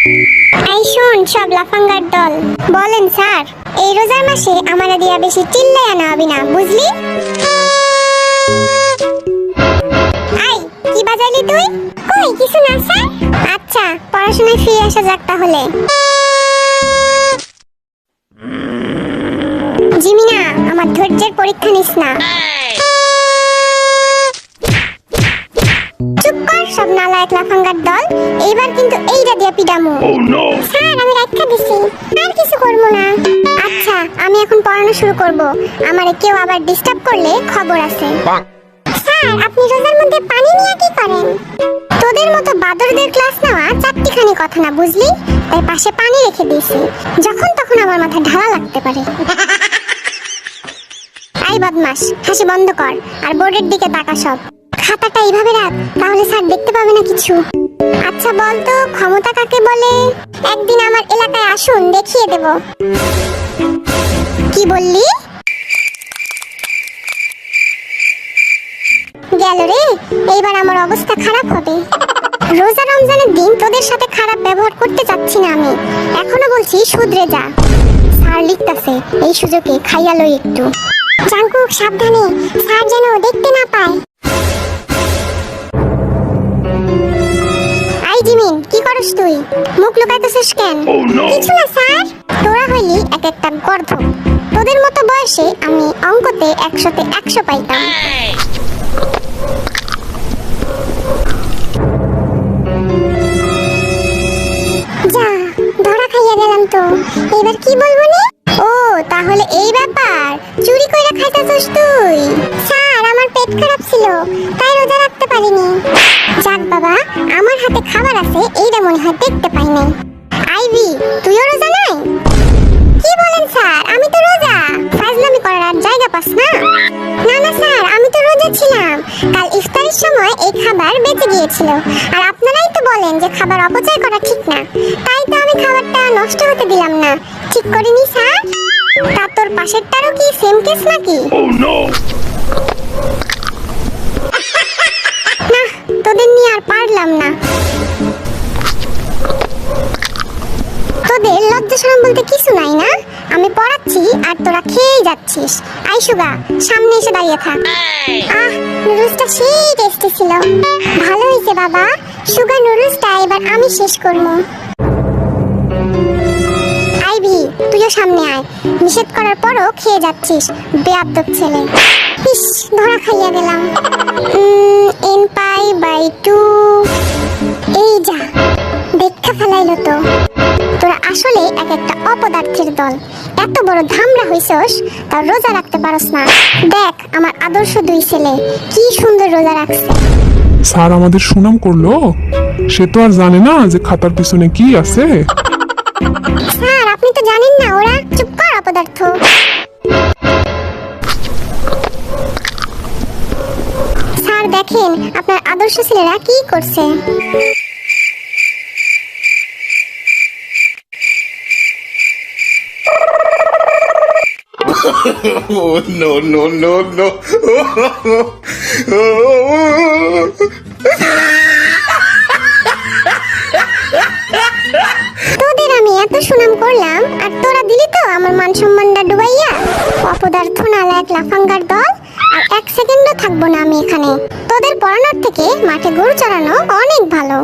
এই শুন সব লাফাঙ্গার দল, বলেন স্যার এই রোজার মাসে আমারে দিয়া বেশি চিল্লাইয়া না হবি না, বুঝলি? আই কি বাজাইলি তুই? কই কিছু না স্যার। আচ্ছা পড়াশোনায় ফিরে আসা যাক তাহলে। জিমিনা আমার ধৈর্যের পরীক্ষা নিস না। চুপ কর সব নালায়েক লাফাঙ্গার দল, এইবার কিন্তু এইটা দিয়া পিডামু। স্যার আমি রাখা দিছি, আর কিছু করব না। আচ্ছা আমি এখন পড়ানো শুরু করব, আমারে কেউ আবার ডিস্টার্ব করলে খবর আছে। স্যার আপনি রোজার মধ্যে পানি নিয়ে কি করেন? তোদের মতো বাদরদের ক্লাস নেওয়া চারটিখানি কথা না, বুঝলি? তাই পাশে পানি রেখে দিয়েছি, যখন তখন আমার মাথায় ঢালা লাগতে পারে। আই বদমাস, হাসি বন্ধ কর আর বোর্ডের দিকে তাকা সব। খাতাটা এইভাবে রাখ, তাহলে স্যার দেখতে পাবে না কিছু। আচ্ছা বল তো ক্ষমতা কাকে বলে? একদিন আমার এলাকায় আসুন, দেখিয়ে দেব। কি বললি? গেল রে, এইবার আমার অবস্থা খারাপ হবে। রোজা রমজানের দিন তোদের সাথে খারাপ ব্যবহার করতে চাচ্ছি না আমি, এখনো বলছি শুধরে যা। স্যার লিখতাছে, এই সুযোগে খাইয়া লই একটু। জাঙ্কুক সাবধানে, স্যার যেন দেখতে না পায়। আই জিমিন কি করস তুই? মুখ লুকাইতেছিস কেন? কিছু না স্যার। তোরা হইলি এক একটা গর্ধ, তোদের মতো বয়সে আমি অঙ্কতে 100-তে 100 পাইতাম। যা ধরা খাইয়া গেলাম তো, এবার কি বলবো নি? ও তাহলে এই ব্যাপার, চুরি কইরা খাইতাছস তুই? স্যার আমার পেট খারাপ ছিল, তাই রোজা রাখতে পারিনি। যাক বাবা, আমার হাতে খাবার আছে, এইটা মনে হয় দেখতে পাই নাই। আইভি তুইও রোজা নাই? কি বলেন স্যার, আমি তো রোজা। ফাজলামি করার আর জায়গা পাস না? না না স্যার আমি তো রোজা ছিলাম, কাল ইফতারের সময় এই খাবার বেঁচে গিয়েছিল, আর আপনারাই তো বলেন যে খাবার অপচয় করা ঠিক না, তাই তো আমি খাবারটা নষ্ট হতে দিলাম না। ঠিক করিনি স্যার? তা তোর পাশেরটারও কি সেম কেস নাকি? না তোদের নিয়ে আর পারলাম না। তোদের লজ্জা শরম বলতে কিছু নাই না? আমি পড়াচ্ছি আর তোরা খেয়ে যাচ্ছিস। আই সুগা সামনে এসে দাঁড়িয়ে থাক। নুডলসটা সেই টেস্টি ছিল। ভালো হয়েছে বাবা, সুগা নুডলসটা এবার আমি শেষ করব। আইভি তুইও সামনে আয়, নিষেধ করার পরও খেয়ে যাচ্ছিস, বেয়াদব ছেলে। ইস ধরা খাইয়া গেলাম। n π/2 এই যা দেখা ফেলাইলো তো। তোরা আসলে এক একটা অপদার্থের দল, এত বড় ধামরা হইছস তার রোজা রাখতে পারস না। দেখ আমার আদর্শ দুই ছেলে কি সুন্দর রোজা রাখছে। স্যার আমাদের সুনাম করলো, সে তো আর জানে না যে খাতার পিছনে কি আছে। স্যার আপনি তো জানেন না ওরা। চুপ কর অপদার্থ। স্যার দেখেন আপনার আদর্শ ছেলেরা কি করছে। Oh, no, no, no, no. তোদের আমি এত সুনাম করলাম আর তোরা দিলি তো আমার মান সম্মানটা ডুবাইয়া। অপদার্থ নালায়েক লাফাঙ্গার দল, আর 1 সেকেন্ডও থাকবো না আমি এখানে। তোদের পড়ানোর থেকে মাঠে গরু চড়ানো অনেক ভালো।